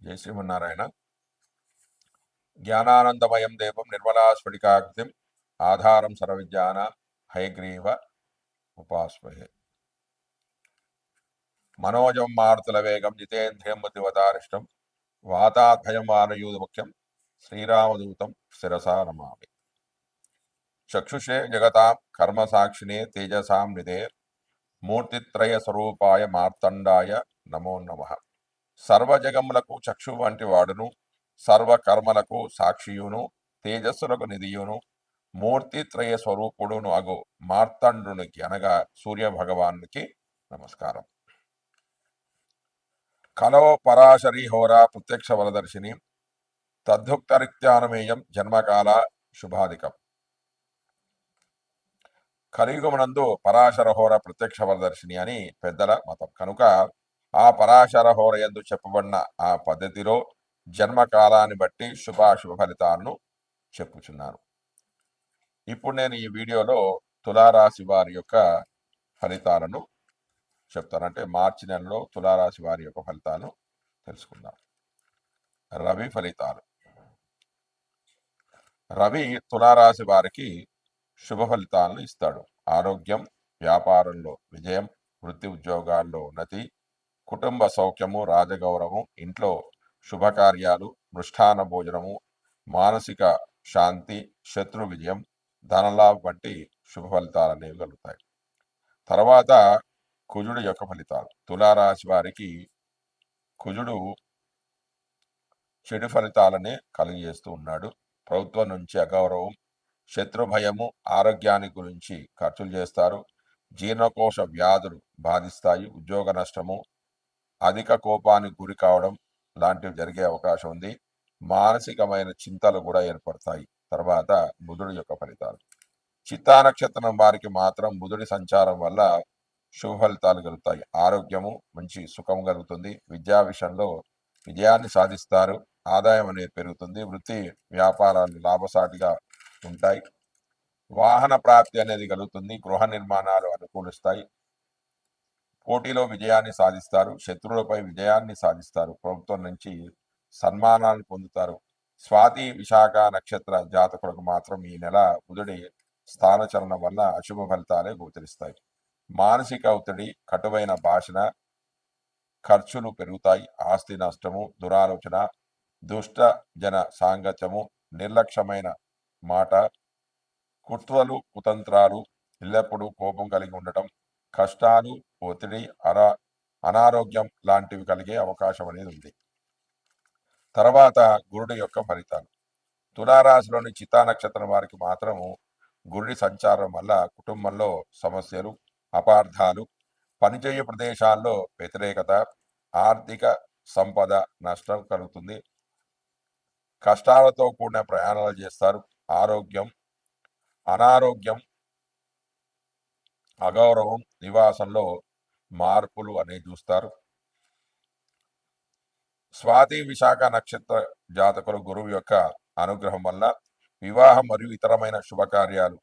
జై శ్రీమన్నారాయణ. జ్ఞానానందమయం దేవం నిర్మలాస్ఫటికాకృతిం ఆధారం సర్వవిద్యాన హయగ్రీవ ఉపాస్మహే. మనోజం మారుతుల వేగం జితేంద్రియం బుద్ధివతారిష్టం వాతాద్భయం వానయూధ ముఖ్యం శ్రీరామదూతం శిరసా నమామి. చక్షుషే జగతాం కర్మ సాక్షినే తేజసాం నిదే మూర్తిత్రయ స్వరూపాయ మార్తండాయ నమో నమః. సర్వజగములకు చక్షు వంటి వాడును, సర్వకర్మలకు సాక్షియును, తేజస్సులకు నిధియును, మూర్తిత్రయ స్వరూపుడును అగు మార్తండునికి అనగా సూర్య భగవానునికి నమస్కారం. కలో పరాశరి హోరా ప్రత్యక్ష వలదర్శిని తద్భుక్తరిత్యానమేయం జన్మకాల శుభాధికం. కలియుగమునందు పరాశర హోర ప్రత్యక్ష వలదర్శిని అని పెద్దల మతం కనుక ఆ పరాశర హోర యందు చెప్పబడిన ఆ పద్ధతిలో జన్మకాలాన్ని బట్టి శుభాశుభ ఫలితాలను చెప్పుచున్నాను. ఇప్పుడు నేను ఈ వీడియోలో తులారాశి వారి యొక్క ఫలితాలను చెప్తాను. అంటే మార్చి నెలలో తులారాశి వారి యొక్క ఫలితాలను తెలుసుకుందాం. రవి ఫలితాలు. రవి తులారాశి వారికి శుభ ఫలితాలను ఇస్తాడు. ఆరోగ్యం, వ్యాపారంలో విజయం, వృత్తి ఉద్యోగాల్లో ఉన్నతి, కుటుంబ సౌఖ్యము, రాజగౌరవం, ఇంట్లో శుభకార్యాలు, మృష్టాన భోజనము, మానసిక శాంతి, శత్రు విజయం, ధనలాభం వంటి శుభ ఫలితాలు అనేవి కలుగుతాయి. తర్వాత కుజుడు యొక్క ఫలితాలు. తులారాశి వారికి కుజుడు చెడు ఫలితాలనే కలిగజేస్తూ ఉన్నాడు. ప్రభుత్వం నుంచి అగౌరవం, శత్రు భయము, ఆరోగ్యాన్ని గురించి ఖర్చులు చేస్తారు. జీర్ణకోశ వ్యాధులు బాధిస్తాయి. ఉద్యోగ నష్టము, అధిక కోపానికి గురి కావడం లాంటివి జరిగే అవకాశం ఉంది. మానసికమైన చింతలు కూడా ఏర్పడతాయి. తర్వాత బుధుడి యొక్క ఫలితాలు. చిత్తా నక్షత్రం వారికి మాత్రం బుధుడి సంచారం వల్ల శుభ ఫలితాలు కలుగుతాయి. ఆరోగ్యము మంచి సుఖం కలుగుతుంది. విద్యా విషయంలో విజయాన్ని సాధిస్తారు. ఆదాయం అనేది పెరుగుతుంది. వృత్తి వ్యాపారాలు లాభసాటిగా ఉంటాయి. వాహన ప్రాప్తి అనేది కలుగుతుంది. గృహ నిర్మాణాలు అనుకూలిస్తాయి. పోటీలో విజయాన్ని సాధిస్తారు. శత్రువులపై విజయాన్ని సాధిస్తారు. ప్రభుత్వం నుంచి సన్మానాలు పొందుతారు. స్వాతి విశాఖ నక్షత్ర జాతకులకు మాత్రం ఈ నెల బుధుడి స్థానచలనం వల్ల అశుభ ఫలితాలే గోచరిస్తాయి. మానసిక ఒత్తిడి, కటువైన భాషణ, ఖర్చులు పెరుగుతాయి. ఆస్తి నష్టము, దురాలోచన, దుష్ట జన సాంగత్యము, నిర్లక్ష్యమైన మాట, కుట్రలు కుతంత్రాలు, ఎల్లప్పుడూ కోపం కలిగి ఉండటం, కష్టాలు, ఒత్తిడి, అనారోగ్యం లాంటివి కలిగే అవకాశం అనేది ఉంది. తర్వాత గురుడు యొక్క ఫలితాలు. తులారాశిలోని చిత్తా నక్షత్రం వారికి మాత్రము గురుడి సంచారం వల్ల కుటుంబంలో సమస్యలు, అపార్థాలు, పనిచేయ ప్రదేశాల్లో వ్యతిరేకత, ఆర్థిక సంపద నష్టం కలుగుతుంది. కష్టాలతో కూడిన ప్రయాణాలు చేస్తారు. ఆరోగ్యం, అనారోగ్యం, అగౌరవం, నివాసంలో మార్పులు అనేవి చూస్తారు. స్వాతి విశాఖ నక్షత్ర జాతకులు గురువు యొక్క అనుగ్రహం వల్ల వివాహం మరియు ఇతరమైన శుభకార్యాలు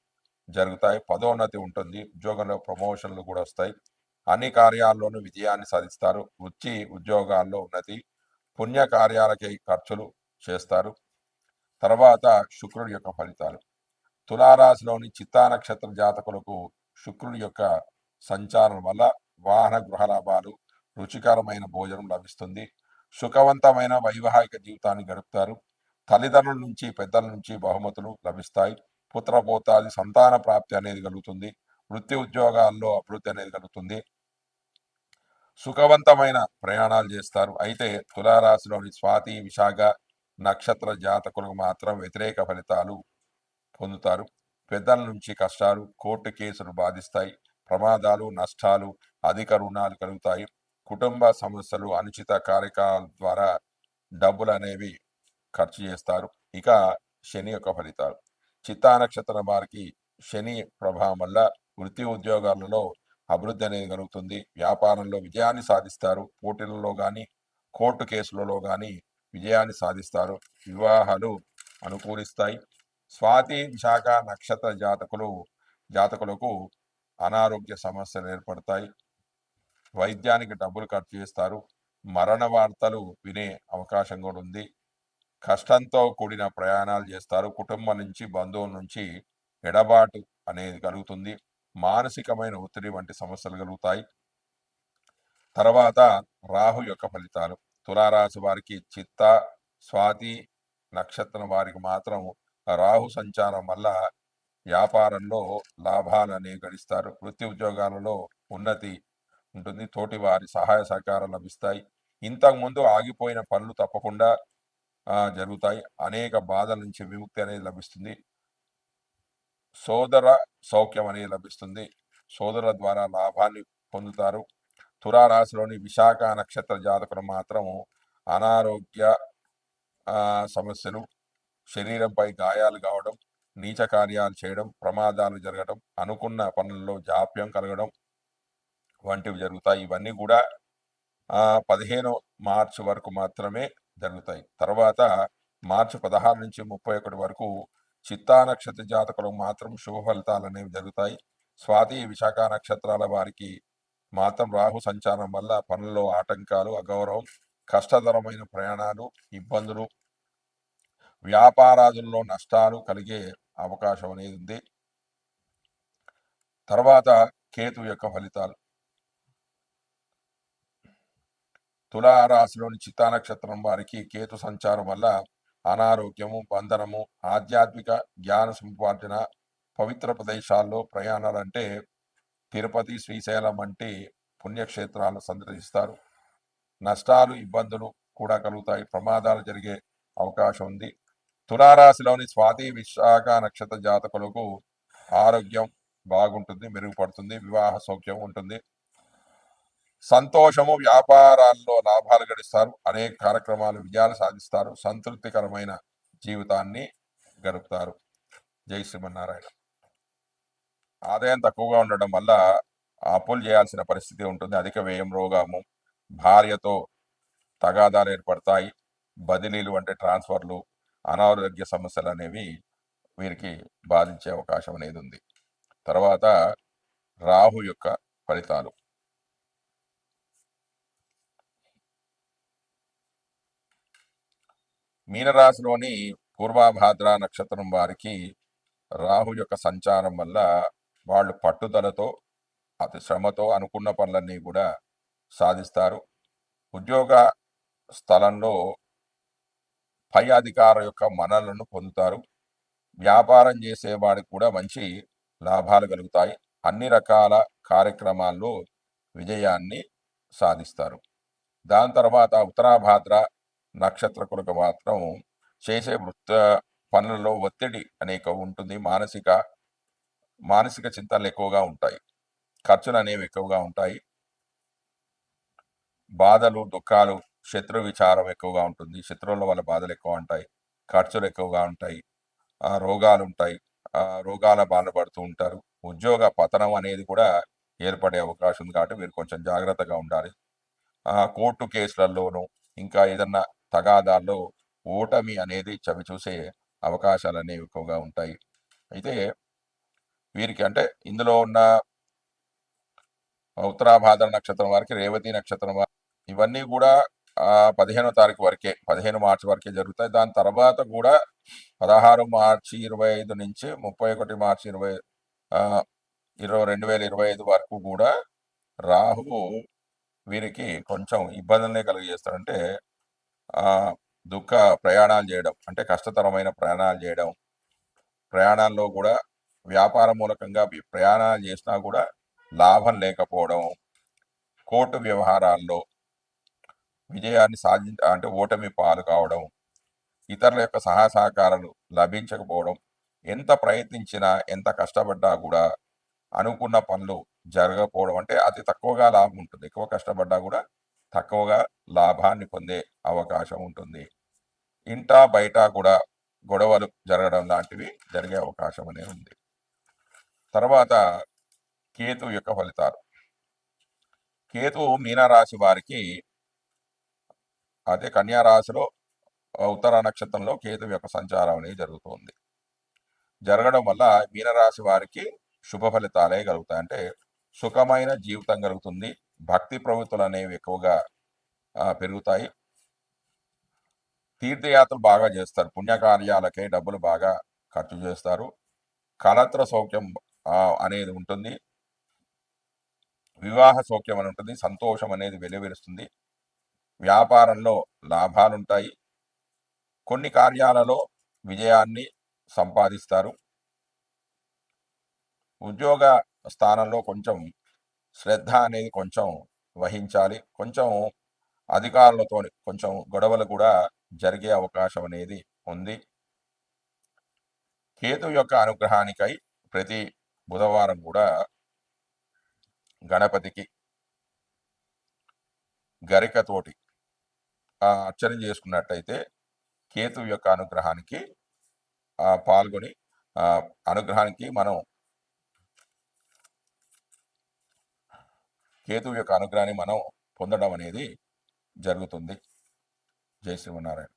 జరుగుతాయి. పదోన్నతి ఉంటుంది. ఉద్యోగంలో ప్రమోషన్లు కూడా వస్తాయి. అన్ని కార్యాల్లోనూ విజయాన్ని సాధిస్తారు. వృత్తి ఉద్యోగాల్లో ఉన్నతి, పుణ్య కార్యాలకి ఖర్చులు చేస్తారు. తర్వాత శుక్రుడి యొక్క ఫలితాలు. తులారాశిలోని చిత్తా నక్షత్ర జాతకులకు శుక్రుడి యొక్క సంచారం వల్ల వాహన గృహ లాభాలు, రుచికరమైన భోజనం లభిస్తుంది. సుఖవంతమైన వైవాహిక జీవితాన్ని గడుపుతారు. తల్లిదండ్రుల నుంచి పెద్దల నుంచి బహుమతులు లభిస్తాయి. పుత్రపోతాది సంతాన ప్రాప్తి అనేది కలుగుతుంది. వృత్తి ఉద్యోగాల్లో అభివృద్ధి అనేది కలుగుతుంది. సుఖవంతమైన ప్రయాణాలు చేస్తారు. అయితే తులారాశిలోని స్వాతి విశాఖ నక్షత్ర జాతకులకు మాత్రం వ్యతిరేక ఫలితాలు పొందుతారు. పెద్దల నుంచి కష్టాలు, కోర్టు కేసులు బాధిస్తాయి. ప్రమాదాలు, నష్టాలు, అధిక రుణాలు కలుగుతాయి. కుటుంబ సమస్యలు, అనుచిత కార్యక్రమాల ద్వారా డబ్బులు అనేవి ఖర్చు చేస్తారు. ఇక శని యొక్క ఫలితాలు. చిత్తా నక్షత్రం వారికి శని ప్రభావం వల్ల వృత్తి ఉద్యోగాలలో అభివృద్ధి అనేది కలుగుతుంది. వ్యాపారంలో విజయాన్ని సాధిస్తారు. పోటీలలో కానీ కోర్టు కేసులలో కానీ విజయాన్ని సాధిస్తారు. వివాహాలు అనుకూలిస్తాయి. స్వాతి విశాఖ నక్షత్ర జాతకులకు అనారోగ్య సమస్యలు ఏర్పడతాయి. వైద్యానికి డబ్బులు ఖర్చు చేస్తారు. మరణ వార్తలు వినే అవకాశం కూడా ఉంది. కష్టంతో కూడిన ప్రయాణాలు చేస్తారు. కుటుంబం నుంచి, బంధువుల నుంచి ఎడబాటు అనేది కలుగుతుంది. మానసికమైన ఒత్తిడి వంటి సమస్యలు కలుగుతాయి. తర్వాత రాహు యొక్క ఫలితాలు. తులారాశి వారికి చిత్త, స్వాతి నక్షత్రం వారికి మాత్రం రాహు సంచారం వల్ల వ్యాపారంలో లాభాలనేవి గడిస్తారు. వృత్తి ఉద్యోగాలలో ఉన్నతి ఉంటుంది. తోటి వారి సహాయ సహకారాలు లభిస్తాయి. ఇంతకుముందు ఆగిపోయిన పనులు తప్పకుండా జరుగుతాయి. అనేక బాధల నుంచి విముక్తి అనేది లభిస్తుంది. సోదర సౌఖ్యం అనేది లభిస్తుంది. సోదరుల ద్వారా లాభాన్ని పొందుతారు. తులారాశిలోని విశాఖ నక్షత్ర జాతకులు మాత్రం అనారోగ్య సమస్యలు, శరీరంపై గాయాలు కావడం, నీచ కార్యాలు చేయడం, ప్రమాదాలు జరగడం, అనుకున్న పనుల్లో జాప్యం కలగడం వంటివి జరుగుతాయి. ఇవన్నీ కూడా 15 మార్చి వరకు మాత్రమే జరుగుతాయి. తర్వాత మార్చి 16 నుంచి 31 వరకు చిత్తా నక్షత్ర జాతకులకు మాత్రం శుభ ఫలితాలు అనేవి జరుగుతాయి. స్వాతి, విశాఖ నక్షత్రాల వారికి మాత్రం రాహు సంచారం వల్ల పనుల్లో ఆటంకాలు, అగౌరవం, కష్టతరమైన ప్రయాణాలు, ఇబ్బందులు, వ్యాపారాదుల్లో నష్టాలు కలిగే అవకాశం అనేది ఉంది. తర్వాత కేతు యొక్క ఫలితాలు. తులారాశిలోని చిత్తా నక్షత్రం వారికి కేతు సంచారం వల్ల అనారోగ్యము, బంధనము, ఆధ్యాత్మిక జ్ఞాన సంపార్జన, పవిత్ర ప్రదేశాల్లో ప్రయాణాలంటే తిరుపతి, శ్రీశైలం వంటి పుణ్యక్షేత్రాలను సందర్శిస్తారు. నష్టాలు, ఇబ్బందులు కూడా కలుగుతాయి. ప్రమాదాలు జరిగే అవకాశం ఉంది. తులారాశిలోని స్వాతి, విశాఖ నక్షత్ర జాతకులకు ఆరోగ్యం బాగుంటుంది, మెరుగుపడుతుంది. వివాహ సౌఖ్యం ఉంటుంది. సంతోషము, వ్యాపారాల్లో లాభాలు గడిస్తారు. అనేక కార్యక్రమాలు విజయాలు సాధిస్తారు. సంతృప్తికరమైన జీవితాన్ని గడుపుతారు. జై శ్రీమన్నారాయణ. ఆదాయం తక్కువగా ఉండడం వల్ల అప్పులు చేయాల్సిన పరిస్థితి ఉంటుంది. అధిక వ్యయం, రోగము, భార్యతో తగాదాలు ఏర్పడతాయి. బదిలీలు అంటే ట్రాన్స్ఫర్లు, అనారోగ్య సమస్యలు అనేవి వీరికి బాధించే అవకాశం అనేది ఉంది. తర్వాత రాహు యొక్క ఫలితాలు. మీనరాశిలోని పూర్వభాద్ర నక్షత్రం వారికి రాహు యొక్క సంచారం వల్ల వాళ్ళు పట్టుదలతో, అతి శ్రమతో అనుకున్న పనులన్నీ కూడా సాధిస్తారు. ఉద్యోగ స్థలంలో పై అధికార యొక్క మన్ననలను పొందుతారు. వ్యాపారం చేసేవాడికి కూడా మంచి లాభాలు కలుగుతాయి. అన్ని రకాల కార్యక్రమాల్లో విజయాన్ని సాధిస్తారు. దాని తర్వాత ఉత్తరాభాద్ర నక్షత్రకులకు మాత్రం చేసే పనులలో ఒత్తిడి అనేక ఉంటుంది. మానసిక చింతనలు ఎక్కువగా ఉంటాయి. ఖర్చులు అనేవి ఎక్కువగా ఉంటాయి. బాధలు, దుఃఖాలు, శత్రు విచారం ఎక్కువగా ఉంటుంది. శత్రువుల వల్ల బాధలు ఎక్కువ ఉంటాయి. ఖర్చులు ఎక్కువగా ఉంటాయి. రోగాలు ఉంటాయి. రోగాల బాధపడుతూ ఉంటారు. ఉద్యోగ పతనం అనేది కూడా ఏర్పడే అవకాశం ఉంది. కాబట్టి మీరు కొంచెం జాగ్రత్తగా ఉండాలి. కోర్టు కేసులలోనూ ఇంకా ఏదన్నా తగాదాల్లో ఓటమి అనేది చవిచూసే అవకాశాలు అనేవి ఎక్కువగా ఉంటాయి. అయితే వీరికి అంటే ఇందులో ఉన్న ఉత్తరాభాద్ర నక్షత్రం వారికి, రేవతి నక్షత్రం వారికి ఇవన్నీ కూడా 15వ తారీఖు వరకే, 15 మార్చి వరకే జరుగుతాయి. దాని తర్వాత కూడా 16 మార్చి 25 నుంచి 31 మార్చి 2025 వరకు కూడా రాహువు వీరికి కొంచెం ఇబ్బందులనే కలిగజేస్తాడు. అంటే దుఃఖ ప్రయాణాలు చేయడం, అంటే కష్టతరమైన ప్రయాణాలు చేయడం, ప్రయాణాల్లో కూడా వ్యాపార మూలకంగా ప్రయాణాలు చేసినా కూడా లాభం లేకపోవడం, కోర్టు వ్యవహారాల్లో విజయాన్ని అంటే ఓటమి పాలు కావడం, ఇతరుల యొక్క సహాయ సహకారాలు లభించకపోవడం, ఎంత ప్రయత్నించినా ఎంత కష్టపడ్డా కూడా అనుకున్న పనులు జరగకపోవడం, అంటే అతి తక్కువగా లాభం ఉంటుంది. ఎక్కువ కష్టపడ్డా కూడా తక్కువగా లాభాన్ని పొందే అవకాశం ఉంటుంది. ఇంటా బయట కూడా గొడవలు జరగడం లాంటివి జరిగే అవకాశం అనేది ఉంది. తర్వాత కేతు యొక్క ఫలితాలు. కేతు మీనరాశి వారికి, అదే కన్యా రాశిలో ఉత్తర నక్షత్రంలో కేతు యొక్క సంచారం అనేది జరుగుతుంది. జరగడం వల్ల మీనరాశి వారికి శుభ ఫలితాలే కలుగుతాయి. అంటే సుఖమైన జీవితం కలుగుతుంది. భక్తి ప్రవృత్తులు అనేవి ఎక్కువగా పెరుగుతాయి. తీర్థయాత్రలు బాగా చేస్తారు. పుణ్యకార్యాలకే డబ్బులు బాగా ఖర్చు చేస్తారు. కళత్ర సౌఖ్యం అనేది ఉంటుంది. వివాహ సౌఖ్యం అని ఉంటుంది. సంతోషం అనేది వెలువరుస్తుంది. వ్యాపారంలో లాభాలుంటాయి. కొన్ని కార్యాలలో విజయాన్ని సంపాదిస్తారు. ఉద్యోగ స్థానంలో కొంచెం శ్రద్ధ అనేది కొంచెం వహించాలి. కొంచెం అధికారులతో కొంచెం గొడవలు కూడా జరిగే అవకాశం అనేది ఉంది. కేతు యొక్క అనుగ్రహానికై ప్రతి బుధవారం కూడా గణపతికి గరికతోటి అర్చన చేసుకున్నట్టయితే కేతు యొక్క అనుగ్రహానికి పాల్గొని అనుగ్రహానికి మనం కేతు యొక్క అనుగ్రహాన్ని మనం పొందడం అనేది జరుగుతుంది. జై శ్రీమన్నారాయణ.